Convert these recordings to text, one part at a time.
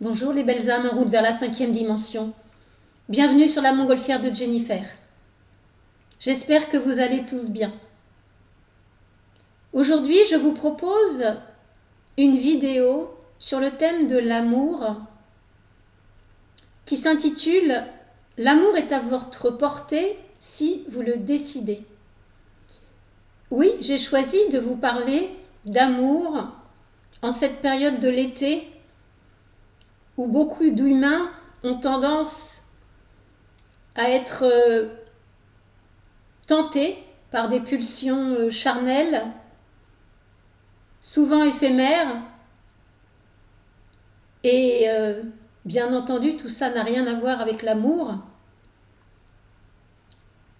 Bonjour les belles âmes en route vers la 5e dimension. Bienvenue sur la montgolfière de Jennifer. J'espère que vous allez tous bien. Aujourd'hui, je vous propose une vidéo sur le thème de l'amour qui s'intitule « L'amour est à votre portée si vous le décidez ». Oui, j'ai choisi de vous parler d'amour en cette période de l'été où beaucoup d'humains ont tendance à être tentés par des pulsions charnelles, souvent éphémères, et bien entendu tout ça n'a rien à voir avec l'amour.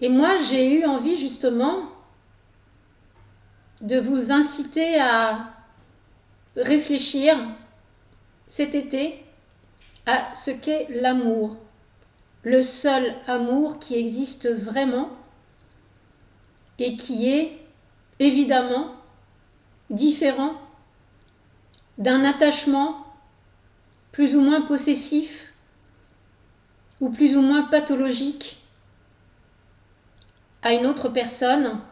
Et moi j'ai eu envie justement de vous inciter à réfléchir cet été à ce qu'est l'amour, le seul amour qui existe vraiment et qui est évidemment différent d'un attachement plus ou moins possessif ou plus ou moins pathologique à une autre personne,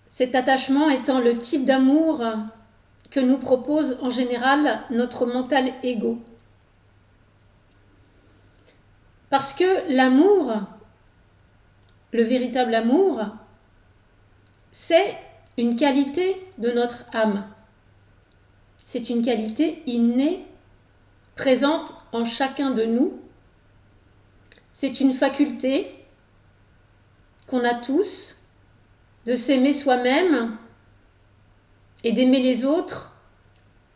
cet attachement étant le type d'amour que nous propose en général notre mental ego. Parce que l'amour, le véritable amour, c'est une qualité de notre âme. C'est une qualité innée, présente en chacun de nous. C'est une faculté qu'on a tous de s'aimer soi-même et d'aimer les autres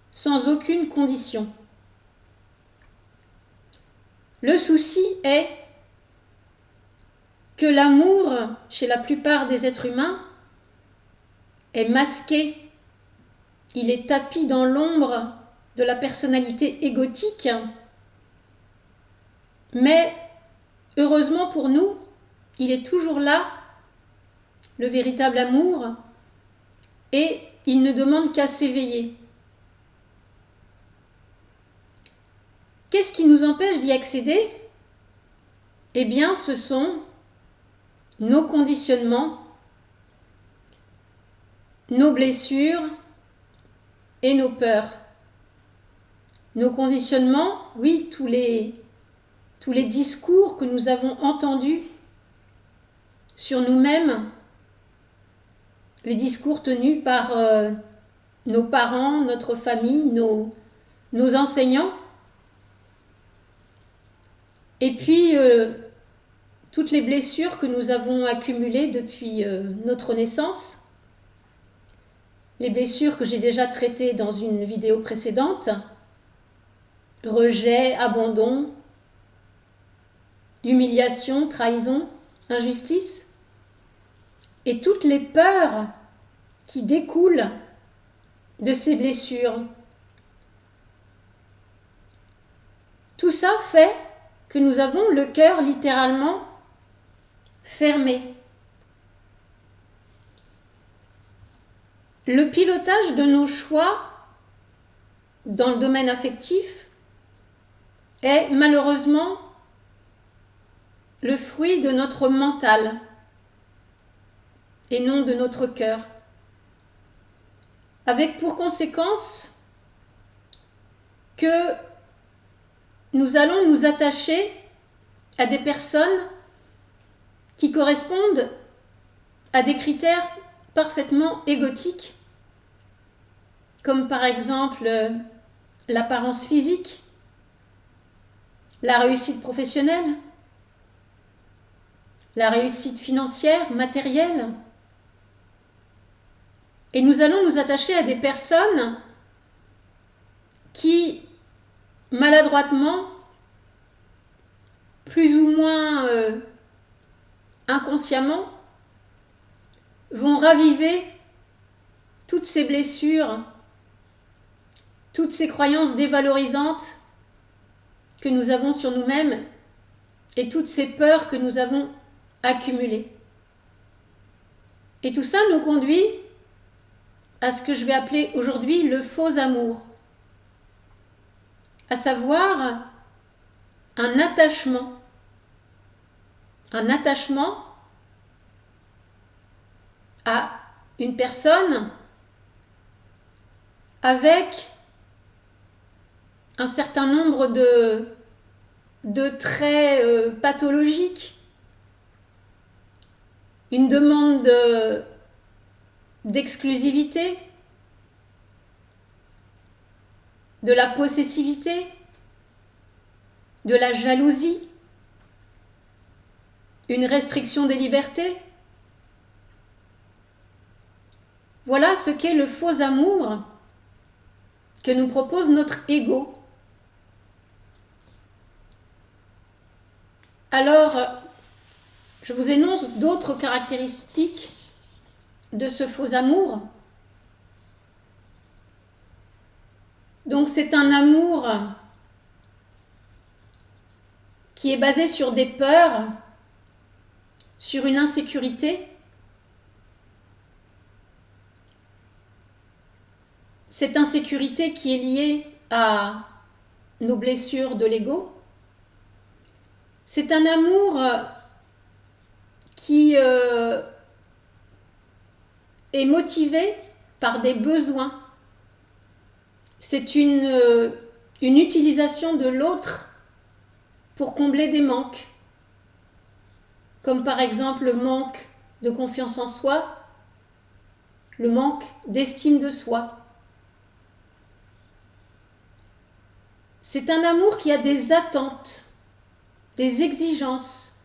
sans aucune condition. Le souci est que l'amour, chez la plupart des êtres humains, est masqué. Il est tapi dans l'ombre de la personnalité égotique. Mais heureusement pour nous, il est toujours là, le véritable amour, et il ne demande qu'à s'éveiller. Qu'est-ce qui nous empêche d'y accéder ? Eh bien, ce sont nos conditionnements, nos blessures et nos peurs. Nos conditionnements, oui, tous les discours que nous avons entendus sur nous-mêmes, les discours tenus par nos parents, notre famille, nos enseignants, et puis toutes les blessures que nous avons accumulées depuis notre naissance, les blessures que j'ai déjà traitées dans une vidéo précédente, rejet, abandon, humiliation, trahison, injustice, et toutes les peurs qui découlent de ces blessures. Tout ça fait que nous avons le cœur littéralement fermé. Le pilotage de nos choix dans le domaine affectif est malheureusement le fruit de notre mental et non de notre cœur, avec pour conséquence que nous allons nous attacher à des personnes qui correspondent à des critères parfaitement égotiques, comme par exemple l'apparence physique, la réussite professionnelle, la réussite financière, matérielle. Et nous allons nous attacher à des personnes qui, maladroitement, plus ou moins inconsciemment, vont raviver toutes ces blessures, toutes ces croyances dévalorisantes que nous avons sur nous-mêmes et toutes ces peurs que nous avons accumulées. Et tout ça nous conduit à ce que je vais appeler aujourd'hui le faux amour. à savoir un attachement à une personne avec un certain nombre de traits pathologiques, une demande d'exclusivité, de la possessivité, de la jalousie, une restriction des libertés. Voilà ce qu'est le faux amour que nous propose notre ego. Alors, je vous énonce d'autres caractéristiques de ce faux amour. Donc, c'est un amour qui est basé sur des peurs, sur une insécurité. Cette insécurité qui est liée à nos blessures de l'ego. C'est un amour qui est motivé par des besoins. C'est une utilisation de l'autre pour combler des manques, comme par exemple le manque de confiance en soi, le manque d'estime de soi. C'est un amour qui a des attentes, des exigences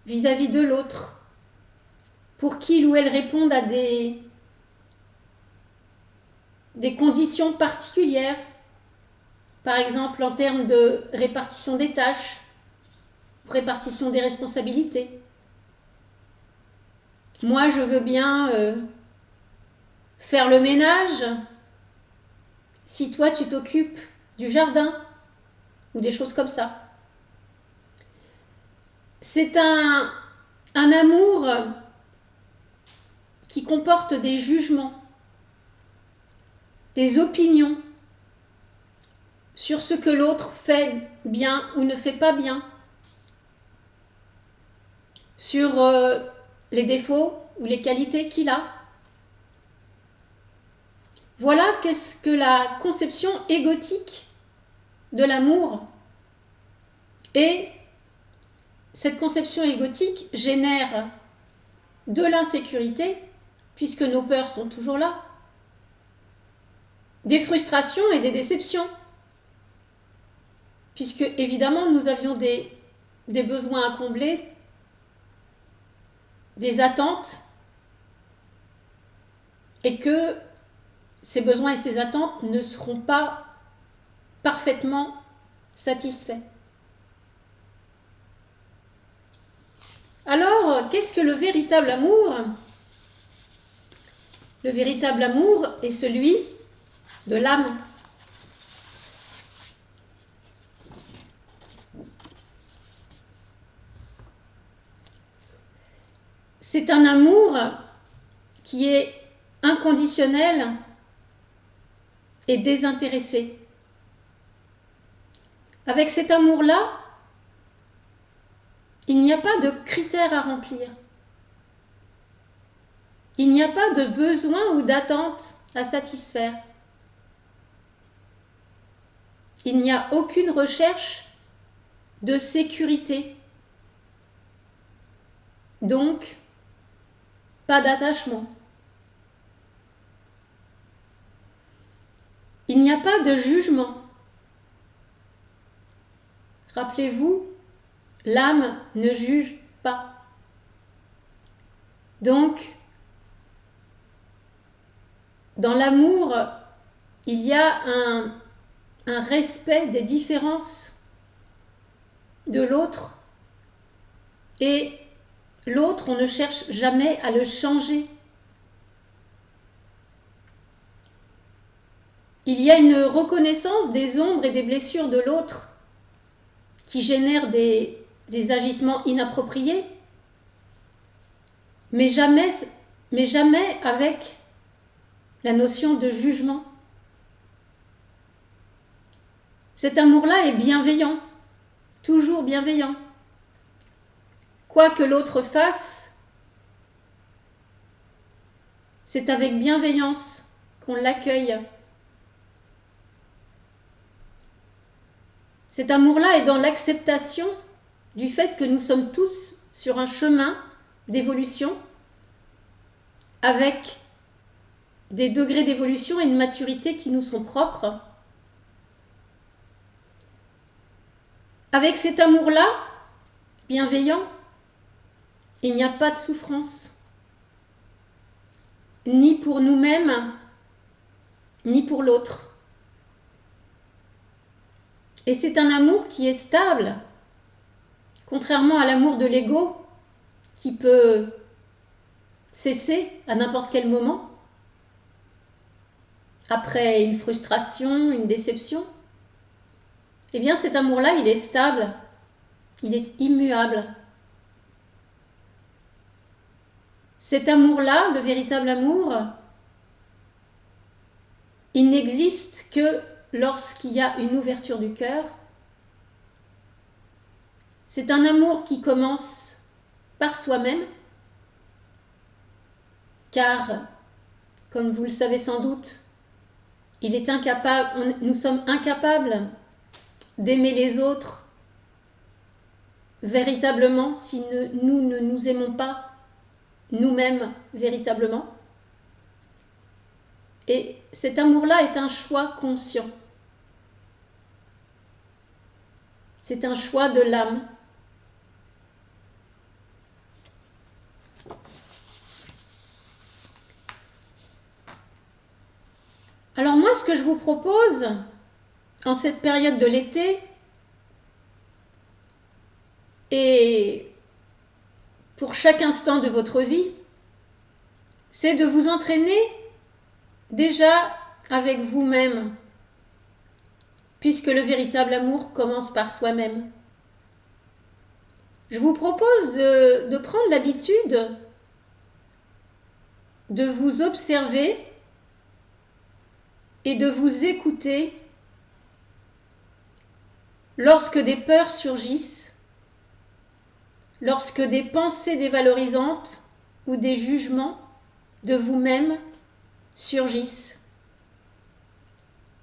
vis-à-vis de l'autre, pour qu'il ou elle réponde à des conditions particulières, par exemple en termes de répartition des tâches, répartition des responsabilités. Moi, je veux bien faire le ménage si toi, tu t'occupes du jardin ou des choses comme ça. C'est un amour qui comporte des jugements, des opinions sur ce que l'autre fait bien ou ne fait pas bien, sur les défauts ou les qualités qu'il a. Voilà qu'est-ce que la conception égotique de l'amour. Et cette conception égotique génère de l'insécurité, puisque nos peurs sont toujours là, des frustrations et des déceptions, puisque évidemment nous avions des besoins à combler, des attentes, et que ces besoins et ces attentes ne seront pas parfaitement satisfaits. Alors, qu'est-ce que le véritable amour ? Le véritable amour est celui de l'âme. C'est un amour qui est inconditionnel et désintéressé. Avec cet amour-là, il n'y a pas de critères à remplir. Il n'y a pas de besoin ou d'attente à satisfaire. Il n'y a aucune recherche de sécurité. Donc, pas d'attachement. Il n'y a pas de jugement. Rappelez-vous, l'âme ne juge pas. Donc, dans l'amour, il y a un respect des différences de l'autre, et l'autre, on ne cherche jamais à le changer. Il y a une reconnaissance des ombres et des blessures de l'autre qui génèrent des agissements inappropriés, mais jamais avec la notion de jugement. Cet amour-là est bienveillant, toujours bienveillant. Quoi que l'autre fasse, c'est avec bienveillance qu'on l'accueille. Cet amour-là est dans l'acceptation du fait que nous sommes tous sur un chemin d'évolution avec des degrés d'évolution et une maturité qui nous sont propres. Avec cet amour-là, bienveillant, il n'y a pas de souffrance, ni pour nous-mêmes, ni pour l'autre. Et c'est un amour qui est stable, contrairement à l'amour de l'ego, qui peut cesser à n'importe quel moment, après une frustration, une déception. Eh bien, cet amour-là, il est stable, il est immuable. Cet amour-là, le véritable amour, il n'existe que lorsqu'il y a une ouverture du cœur. C'est un amour qui commence par soi-même, car, comme vous le savez sans doute, nous sommes incapables d'aimer les autres véritablement si nous ne nous aimons pas nous-mêmes véritablement. Et cet amour-là est un choix conscient. C'est un choix de l'âme. Alors moi, ce que je vous propose, en cette période de l'été, et pour chaque instant de votre vie, c'est de vous entraîner déjà avec vous-même, puisque le véritable amour commence par soi-même. Je vous propose de prendre l'habitude de vous observer et de vous écouter lorsque des peurs surgissent, lorsque des pensées dévalorisantes ou des jugements de vous-même surgissent.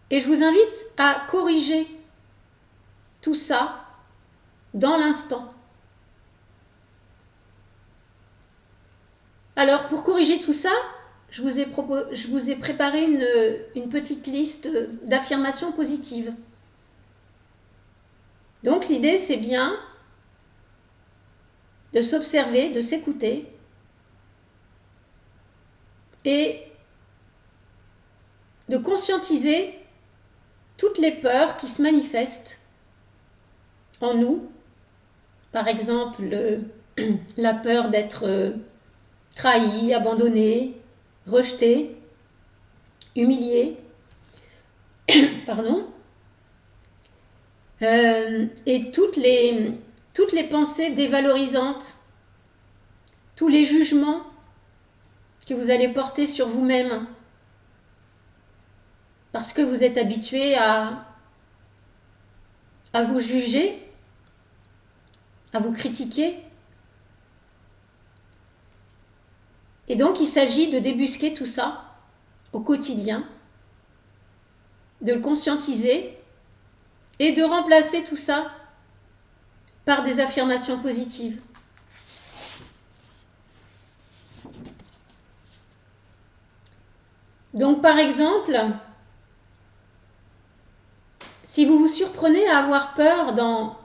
Et je vous invite à corriger tout ça dans l'instant. Alors, pour corriger tout ça, je vous ai préparé une petite liste d'affirmations positives. Donc, l'idée, c'est bien de s'observer, de s'écouter et de conscientiser toutes les peurs qui se manifestent en nous. Par exemple, la peur d'être trahi, abandonné, rejeté, humilié, pardon, et toutes les pensées dévalorisantes, tous les jugements que vous allez porter sur vous-même, parce que vous êtes habitué à vous juger, à vous critiquer. Et donc, il s'agit de débusquer tout ça au quotidien, de le conscientiser et de remplacer tout ça par des affirmations positives. Donc, par exemple, si vous vous surprenez à avoir peur dans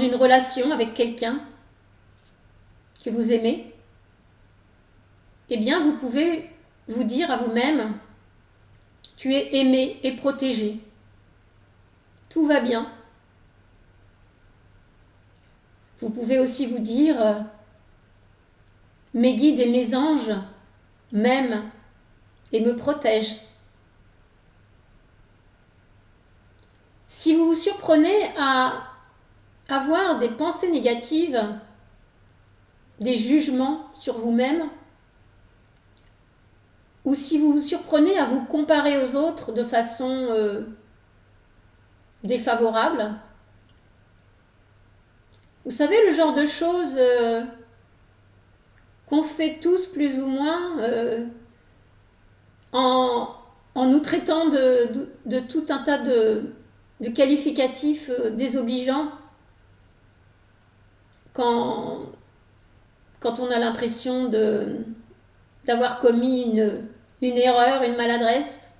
une relation avec quelqu'un que vous aimez, eh bien, vous pouvez vous dire à vous-même, tu es aimé et protégé. Tout va bien. Vous pouvez aussi vous dire, mes guides et mes anges m'aiment et me protègent. Si vous vous surprenez à avoir des pensées négatives, des jugements sur vous-même, ou si vous vous surprenez à vous comparer aux autres de façon défavorables. Vous savez, le genre de choses qu'on fait tous plus ou moins en nous traitant de tout un tas de qualificatifs désobligeants quand on a l'impression d'avoir commis une erreur, une maladresse,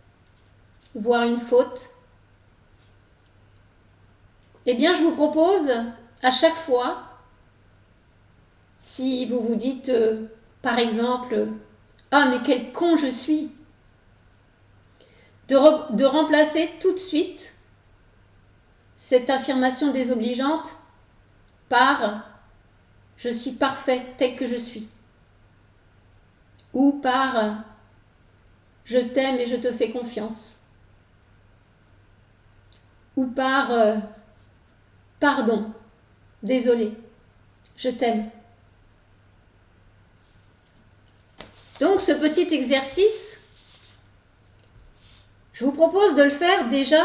voire une faute. Eh bien, je vous propose à chaque fois, si vous vous dites, par exemple, « Ah, mais quel con je suis !» de remplacer tout de suite cette affirmation désobligeante par « Je suis parfait tel que je suis » ou par « Je t'aime et je te fais confiance » ou par « Pardon, désolé, je t'aime ». Donc ce petit exercice, je vous propose de le faire déjà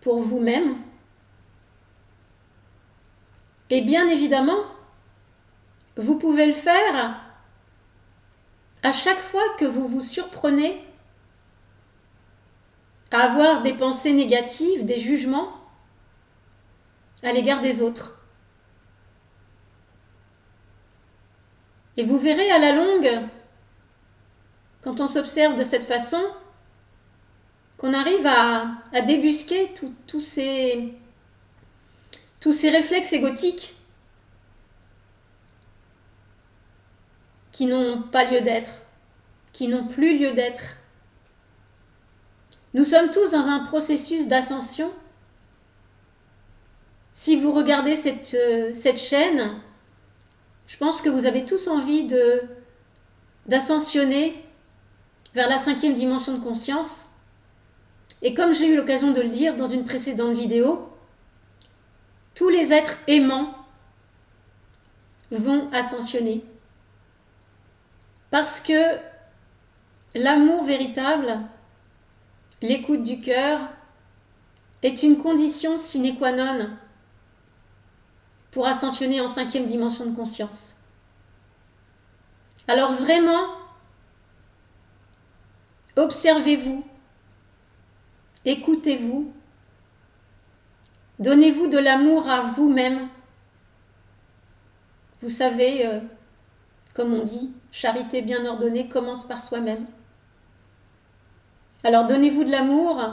pour vous-même. Et bien évidemment, vous pouvez le faire à chaque fois que vous vous surprenez à avoir des pensées négatives, des jugements à l'égard des autres. Et vous verrez à la longue, quand on s'observe de cette façon, qu'on arrive à débusquer tous ces réflexes égotiques qui n'ont pas lieu d'être, qui n'ont plus lieu d'être. Nous sommes tous dans un processus d'ascension. Si vous regardez cette chaîne, je pense que vous avez tous envie d'ascensionner vers la 5e dimension de conscience. Et comme j'ai eu l'occasion de le dire dans une précédente vidéo, tous les êtres aimants vont ascensionner. Parce que l'amour véritable, l'écoute du cœur, est une condition sine qua non pour ascensionner en 5e dimension de conscience. Alors vraiment, observez-vous, écoutez-vous, donnez-vous de l'amour à vous-même. Vous savez, comme on dit, charité bien ordonnée commence par soi-même. Alors donnez-vous de l'amour,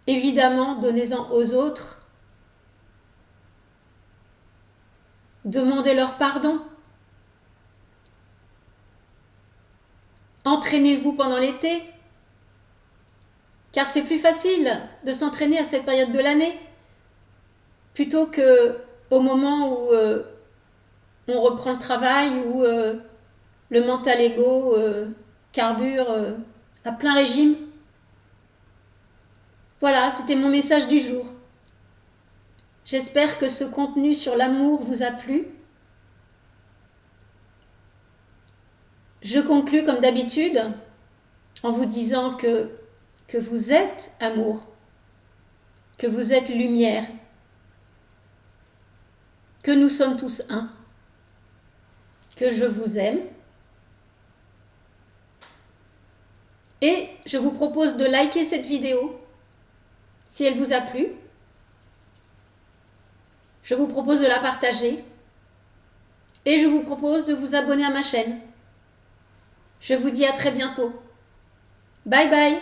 évidemment, donnez-en aux autres. Demandez-leur pardon. Entraînez-vous pendant l'été, car c'est plus facile de s'entraîner à cette période de l'année plutôt qu'au moment où on reprend le travail, où le mental égo carbure à plein régime. Voilà, c'était mon message du jour. J'espère que ce contenu sur l'amour vous a plu. Je conclus comme d'habitude en vous disant que vous êtes amour, que vous êtes lumière, que nous sommes tous un, que je vous aime. Et je vous propose de liker cette vidéo si elle vous a plu. Je vous propose de la partager et je vous propose de vous abonner à ma chaîne. Je vous dis à très bientôt. Bye bye.